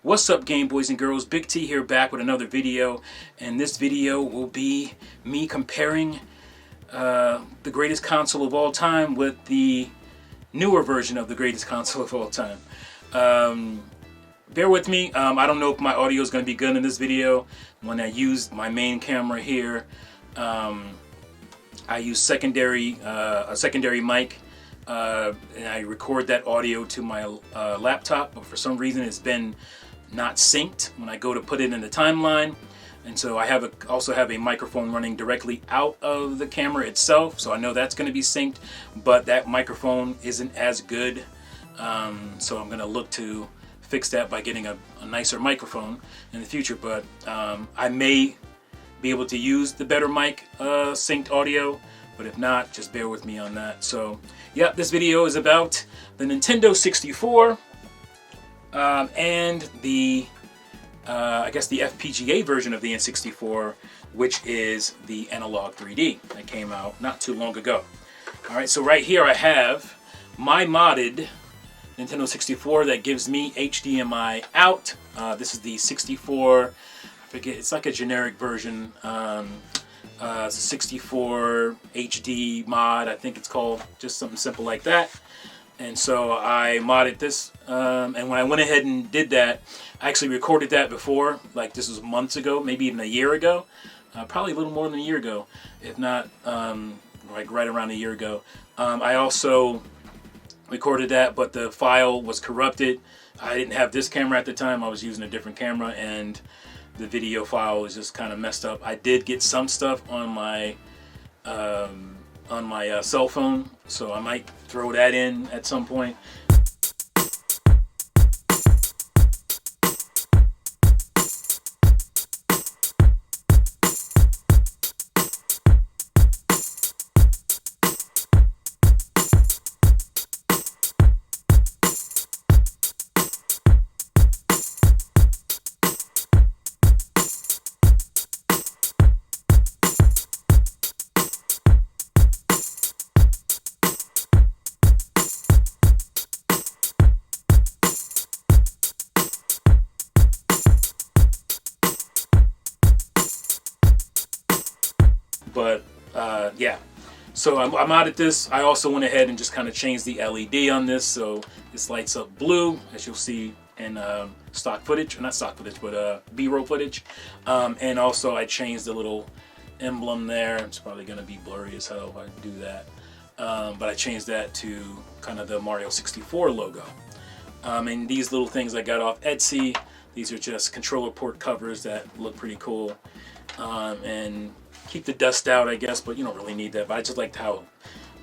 What's up, Game Boys and Girls? Big T here, back with another video, and this video will be me comparing the greatest console of all time with the newer version of the greatest console of all time. Bear with me. I don't know if my audio is going to be good in this video. When I use my main camera here, I use a secondary mic, and I record that audio to my laptop, but for some reason it's been not synced when I go to put it in the timeline. And so I also have a microphone running directly out of the camera itself, so I know that's going to be synced, but that microphone isn't as good. So I'm going to look to fix that by getting a nicer microphone in the future, but I may be able to use the better mic synced audio, but if not, just bear with me on that. So yeah, this video is about the Nintendo 64 and the I guess the FPGA version of the N64, which is the Analogue 3D that came out not too long ago. Alright, so right here I have my modded Nintendo 64 that gives me HDMI out. This is the 64, I forget, it's like a generic version. It's a 64 HD mod, I think it's called, just something simple like that. And so I modded this, and when I went ahead and did that, I actually recorded that before, like this was months ago, maybe even a year ago, probably a little more than a year ago, if not like right around a year ago. I also recorded that, but the file was corrupted. I didn't have this camera at the time, I was using a different camera, and the video file was just kind of messed up. I did get some stuff on my cell phone, so I might throw that in at some point. But yeah, so I'm out at this. I also went ahead and just kind of changed the LED on this, so this lights up blue, as you'll see in stock footage, or not stock footage, but B-roll footage. And also I changed the little emblem there. It's probably going to be blurry as hell if I do that. But I changed that to kind of the Mario 64 logo. And these little things I got off Etsy. These are just controller port covers that look pretty cool. And keep the dust out, I guess, but you don't really need that. But I just liked how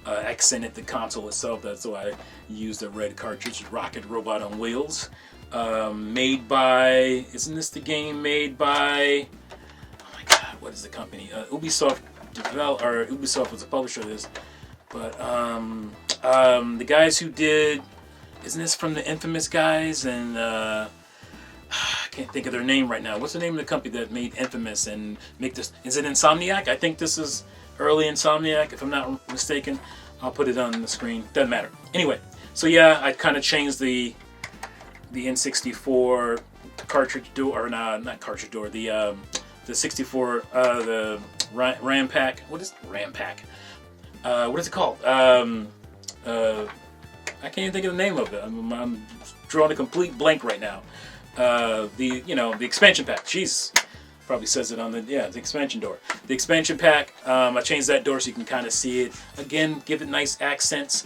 accented the console itself. That's why I used the red cartridge, Rocket Robot on Wheels. Made by, isn't this the game made by, oh my god, what is the company? Ubisoft Ubisoft was the publisher of this. But the guys who did, isn't this from the Infamous guys? And I can't think of their name right now. What's the name of the company that made Infamous and make this? Is it Insomniac? I think this is early Insomniac, if I'm not mistaken. I'll put it on the screen. Doesn't matter. Anyway, so yeah, I kind of changed the N64 cartridge door, or not cartridge door. The 64 the RAM pack. What is RAM pack? What is it called? I can't even think of the name of it. I'm drawing a complete blank right now. The expansion pack. Jeez, probably says it on the the expansion door. The expansion pack. I changed that door so you can kind of see it. Again, give it nice accents.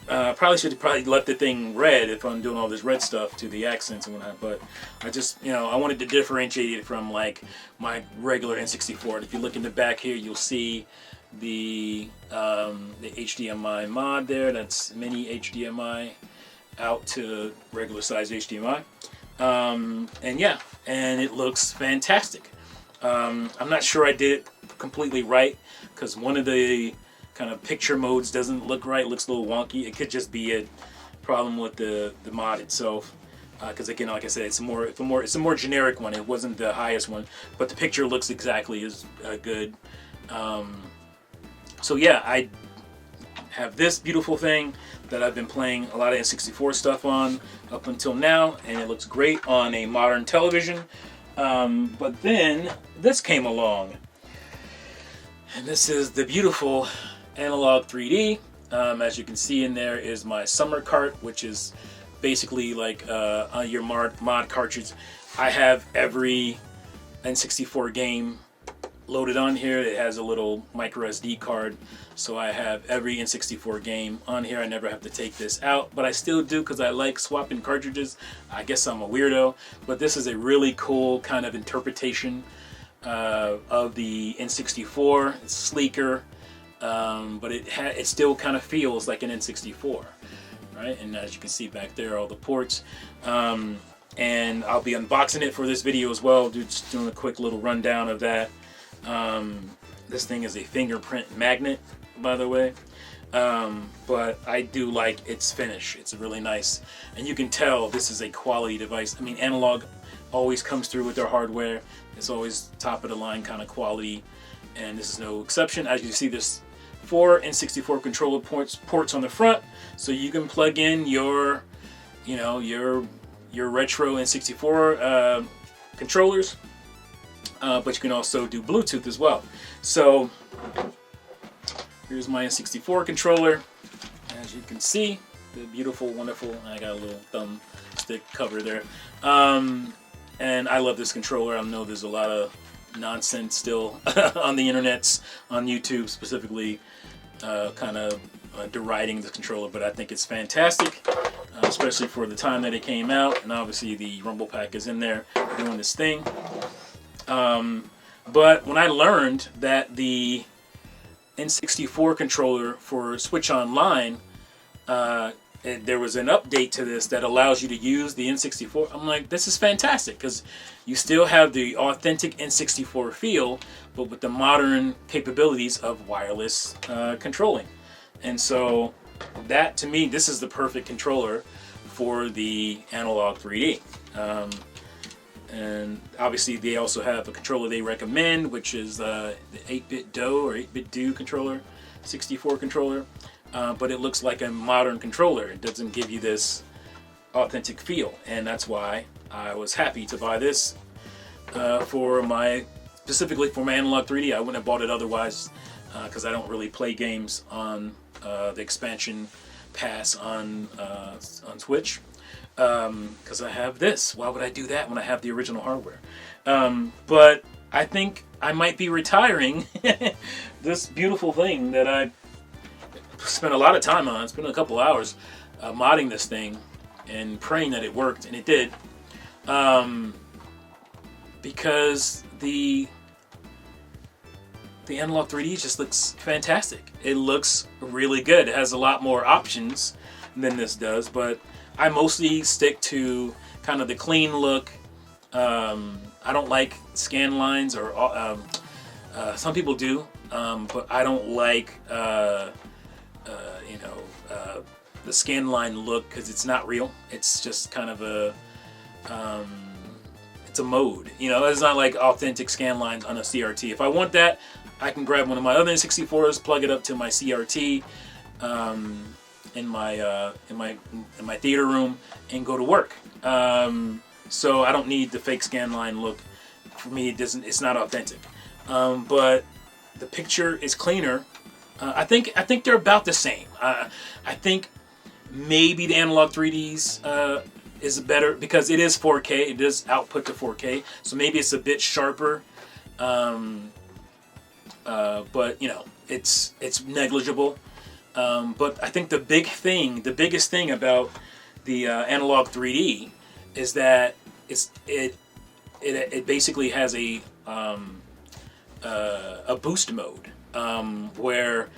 Probably should have left the thing red if I'm doing all this red stuff to the accents and whatnot. But I just I wanted to differentiate it from like my regular N64. And if you look in the back here, you'll see the HDMI mod there. That's mini HDMI out to regular size HDMI. And yeah, and it looks fantastic. I'm not sure I did it completely right, because one of the kind of picture modes doesn't look right, looks a little wonky. It could just be a problem with the mod itself, because again, like I said, it's a more generic one. It wasn't the highest one, but the picture looks exactly as good. So yeah, I have this beautiful thing that I've been playing a lot of N64 stuff on up until now, and it looks great on a modern television. But then this came along, and this is the beautiful Analogue 3D. As you can see in there is my summer cart, which is basically like your mod cartridge. I have every N64 game loaded on here. It has a little micro SD card, so I have every N64 game on here. I never have to take this out, but I still do because I like swapping cartridges. I guess I'm a weirdo, but this is a really cool kind of interpretation of the N64. It's sleeker, but it still kind of feels like an N64, right? And as you can see back there, all the ports. And I'll be unboxing it for this video as well, just doing a quick little rundown of that. This thing is a fingerprint magnet, by the way, but I do like its finish. It's really nice, and you can tell this is a quality device. I mean, Analogue always comes through with their hardware. It's always top of the line kind of quality, and this is no exception. As you see, there's 4 N64 controller ports on the front, so you can plug in your retro N64 controllers, but you can also do Bluetooth as well. So here's my N64 controller. As you can see, the beautiful, wonderful, I got a little thumbstick cover there. And I love this controller. I know there's a lot of nonsense still on the internets, on YouTube specifically, kind of deriding the controller, but I think it's fantastic, especially for the time that it came out. And obviously the Rumble Pack is in there doing this thing. But when I learned that the N64 controller for Switch Online, there was an update to this that allows you to use the N64. I'm like, this is fantastic, because you still have the authentic N64 feel, but with the modern capabilities of wireless controlling. And so that, to me, this is the perfect controller for the Analogue 3D. And obviously they also have a controller they recommend, which is the 8-bit Do or 8-bit Do controller, 64 controller. But it looks like a modern controller. It doesn't give you this authentic feel, and that's why I was happy to buy this specifically for my Analogue 3D. I wouldn't have bought it otherwise, because I don't really play games on the expansion pass on Switch, because I have this. Why would I do that when I have the original hardware? But I think I might be retiring this beautiful thing that I spent a lot of time on. It's been a couple hours modding this thing and praying that it worked, and it did, because the Analogue 3D just looks fantastic. It looks really good. It has a lot more options than this does, but I mostly stick to kind of the clean look. I don't like scan lines, or some people do, but I don't like the scan line look, because it's not real. It's just kind of it's a mode. It's not like authentic scan lines on a CRT. If I want that, I can grab one of my other N64s, plug it up to my CRT in my theater room, and go to work. So I don't need the fake scan line look. For me, it's not authentic. But the picture is cleaner. I think they're about the same. I think maybe the Analogue 3Ds is better, because it is 4K. It does output to 4K, so maybe it's a bit sharper. But it's negligible. But I think the biggest thing about the Analogue 3D is that it basically has a boost mode, where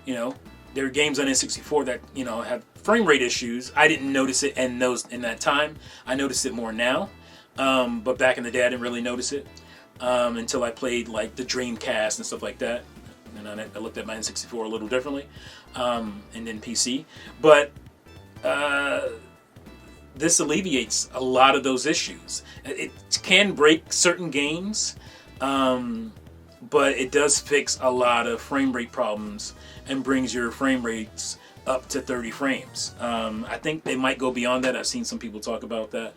there are games on N64 that have frame rate issues. I didn't notice it in that time. I notice it more now, but back in the day I didn't really notice it until I played like the Dreamcast and stuff like that, and I looked at my N64 a little differently, and then PC. But this alleviates a lot of those issues. It can break certain games, but it does fix a lot of frame rate problems and brings your frame rates up to 30 frames. I think they might go beyond that. I've seen some people talk about that.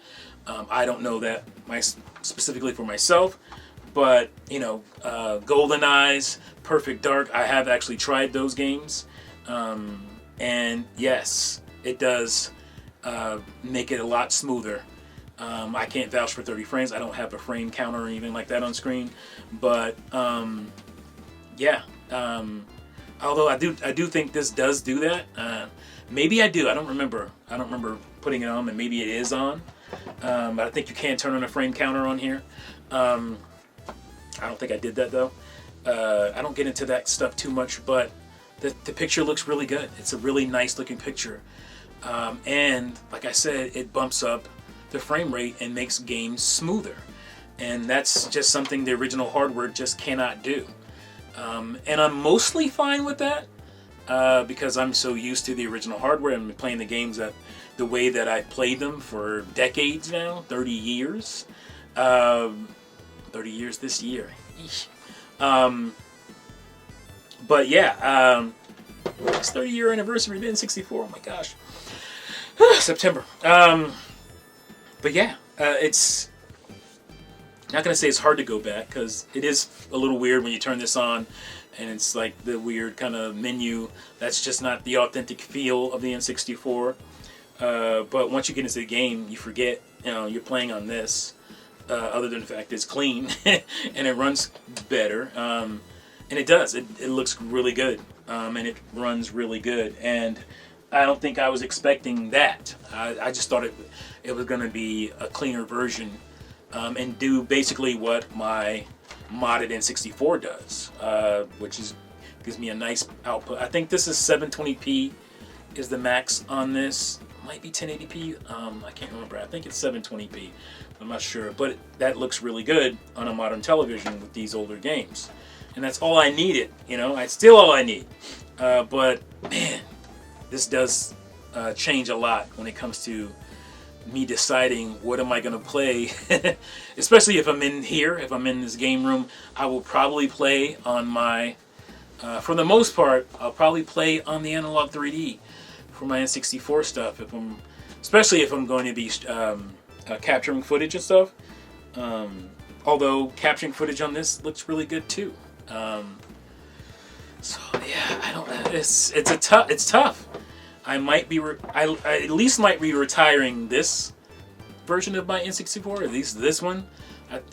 I don't know that specifically for myself, but you know, Golden Eyes, Perfect Dark, I have actually tried those games, and yes, it does make it a lot smoother. I can't vouch for 30 frames. I don't have a frame counter or anything like that on screen, but yeah. Although I do think this does do that. Maybe I do. I don't remember. I don't remember putting it on, and maybe it is on. But I think you can turn on a frame counter on here. I don't think I did that though. I don't get into that stuff too much, but the picture looks really good. It's a really nice looking picture. And like I said, it bumps up the frame rate and makes games smoother. And that's just something the original hardware just cannot do. And I'm mostly fine with that because I'm so used to the original hardware and playing the games the way that I played them for decades now, 30 years. 30 years this year. But yeah, it's 30-year anniversary of the N64. Oh my gosh. September. But yeah, it's not going to say it's hard to go back because it is a little weird when you turn this on and it's like the weird kind of menu. That's just not the authentic feel of the N64. But once you get into the game, you forget, you know, you're playing on this. Other than the fact it's clean and it runs better, and it does. It looks really good, and it runs really good. And I don't think I was expecting that. I just thought it was going to be a cleaner version and do basically what my modded N64 does, which gives me a nice output. I think this is 720p is the max on this. Might be 1080p. I can't remember. I think it's 720p. I'm not sure, but that looks really good on a modern television with these older games, and that's all I needed. You know, it's still all I need. But man, this does change a lot when it comes to me deciding what am I going to play. Especially if I'm in here, if I'm in this game room, I will probably play on my. For the most part, I'll probably play on the Analogue 3D for my N64 stuff. Especially if I'm going to be capturing footage and stuff. Although capturing footage on this looks really good too. So yeah, I don't. It's tough. I might be. I at least might be retiring this version of my N64. At least this one.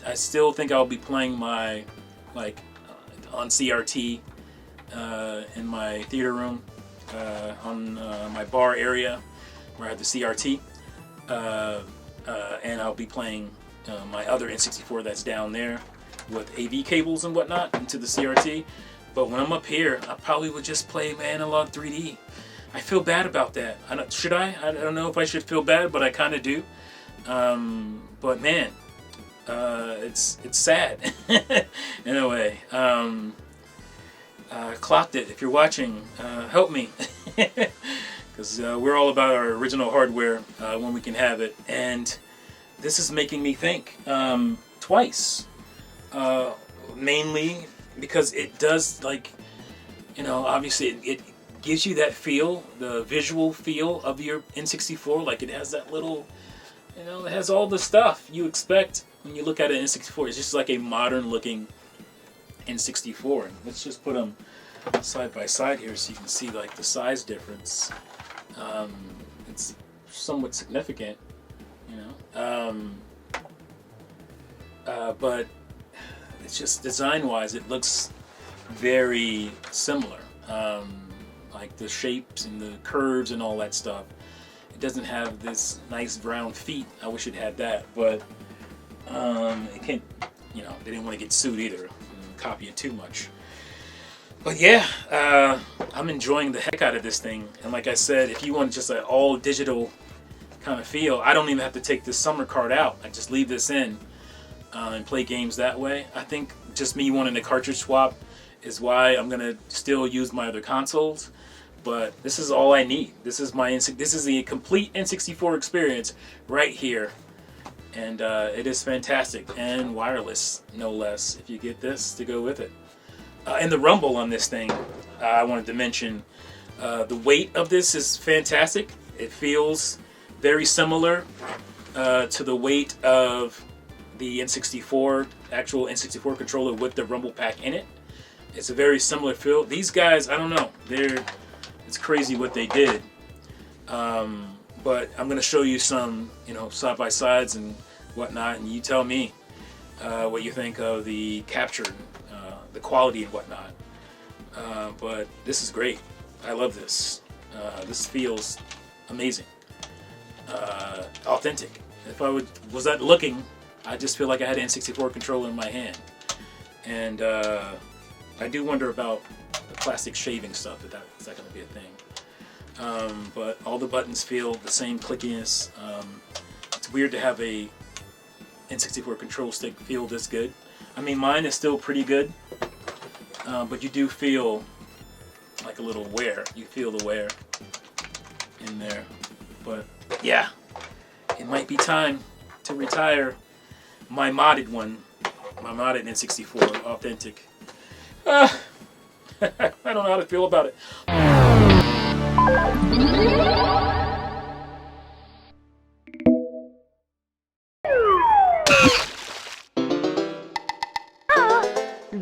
I still think I'll be playing my on CRT in my theater room on my bar area where I have the CRT. And I'll be playing my other N64 that's down there with AV cables and whatnot into the CRT. But when I'm up here, I probably would just play my Analogue 3D. I feel bad about that. Should I? I don't know if I should feel bad, but I kind of do. But man, it's sad in a way. Clocked it. If you're watching, help me. Because we're all about our original hardware when we can have it, and this is making me think twice. Mainly because it does, obviously it gives you that feel, the visual feel of your N64. Like it has that little, it has all the stuff you expect when you look at an N64. It's just like a modern looking N64. Let's just put them side by side here so you can see like the size difference. It's somewhat significant, but it's just design-wise, it looks very similar. Like the shapes and the curves and all that stuff. It doesn't have this nice round feet. I wish it had that, but it can't. They didn't want to get sued either and copy it too much. But yeah, I'm enjoying the heck out of this thing. And like I said, if you want just an all digital kind of feel, I don't even have to take this summer card out. I just leave this in and play games that way. I think just me wanting a cartridge swap is why I'm gonna still use my other consoles. But this is all I need. This is the complete N64 experience right here, and it is fantastic and wireless, no less. If you get this to go with it. And the rumble on this thing, I wanted to mention, the weight of this is fantastic. It feels very similar to the weight of the N64, actual N64 controller with the rumble pack in it. It's a very similar feel. These guys, I don't know, it's crazy what they did. But I'm going to show you some, side by sides and whatnot, and you tell me what you think of the capture, the quality and whatnot. But this is great. I love this. This feels amazing, authentic. If I was not looking, I just feel like I had an N64 controller in my hand. And I do wonder about the plastic shaving stuff. Is that going to be a thing? But all the buttons feel the same clickiness. It's weird to have a N64 control stick feel this good. I mean, mine is still pretty good, but you do feel like a little wear. You feel the wear in there. But yeah, it might be time to retire my modded one, my modded N64 authentic. I don't know how to feel about it.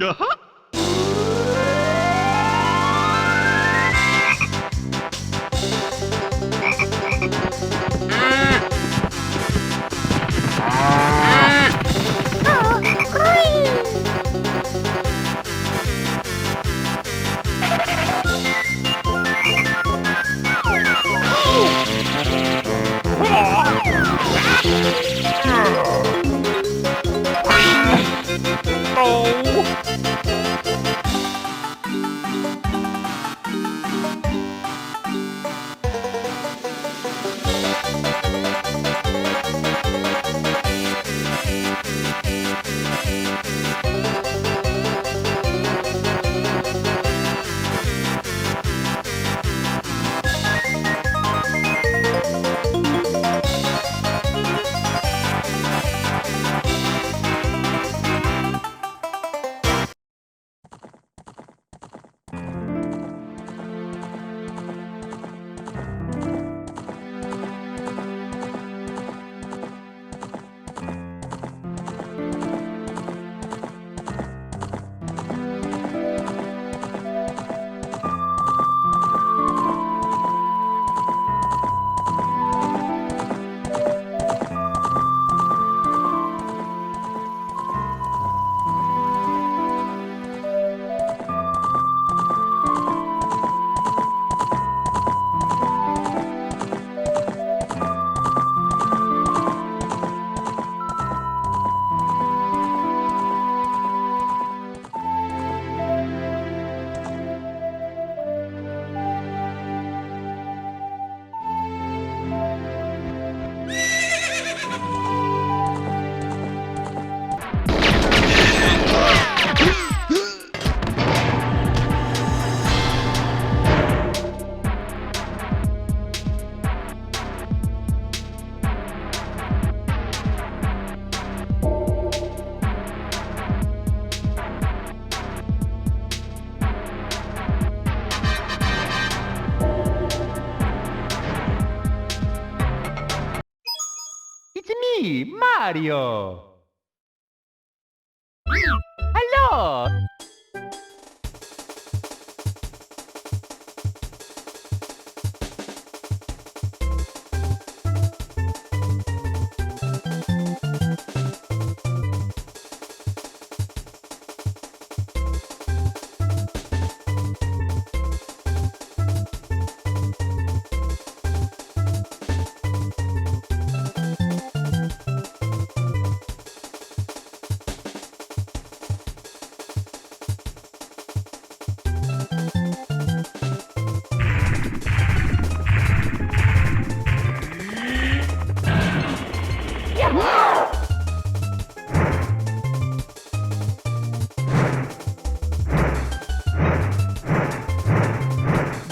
Uh-huh. It's me, Mario. Hello.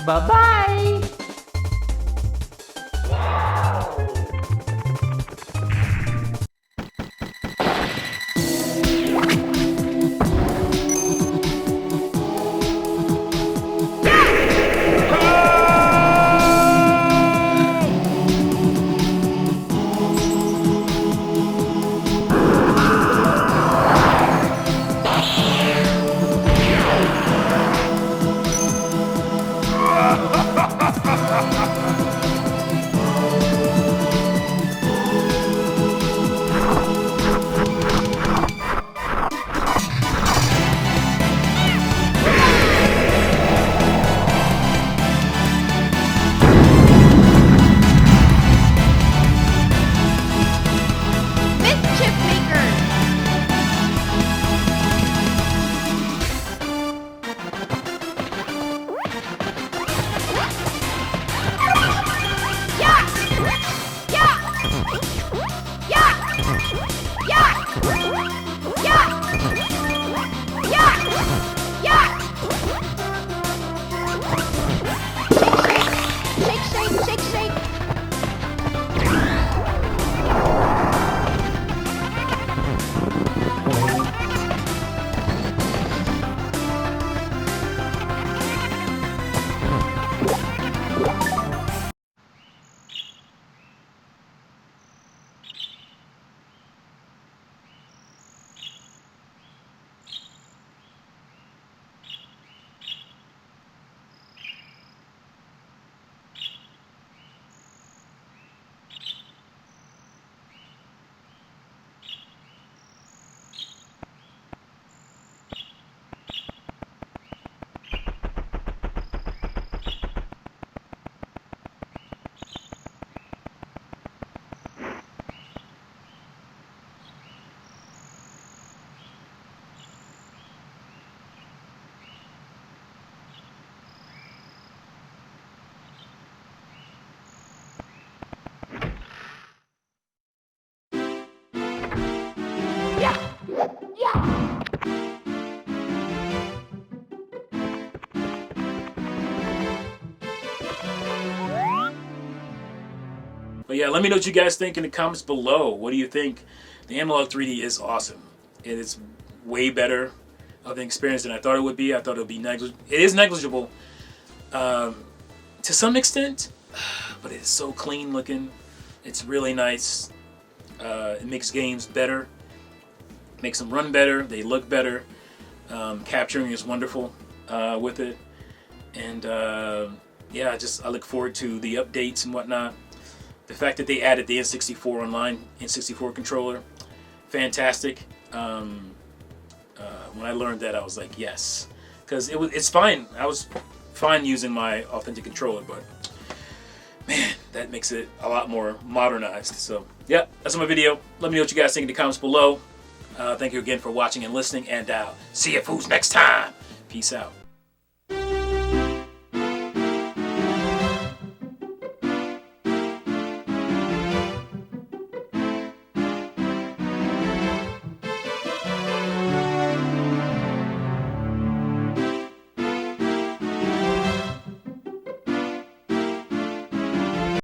Bye-bye. But yeah, let me know what you guys think in the comments below. What do you think? The Analogue 3D is awesome. It is way better of an experience than I thought it would be. I thought it would be negligible. It is negligible to some extent, but it's so clean looking. It's really nice. It makes games better, makes them run better. They look better. Capturing is wonderful with it, and yeah, I look forward to the updates and whatnot. The fact that they added the N64 online, N64 controller, fantastic. When I learned that, I was like, yes, because it's fine. I was fine using my authentic controller, but man, that makes it a lot more modernized. So yeah, that's my video. Let me know what you guys think in the comments below. Thank you again for watching and listening, and see you fools next time. Peace out.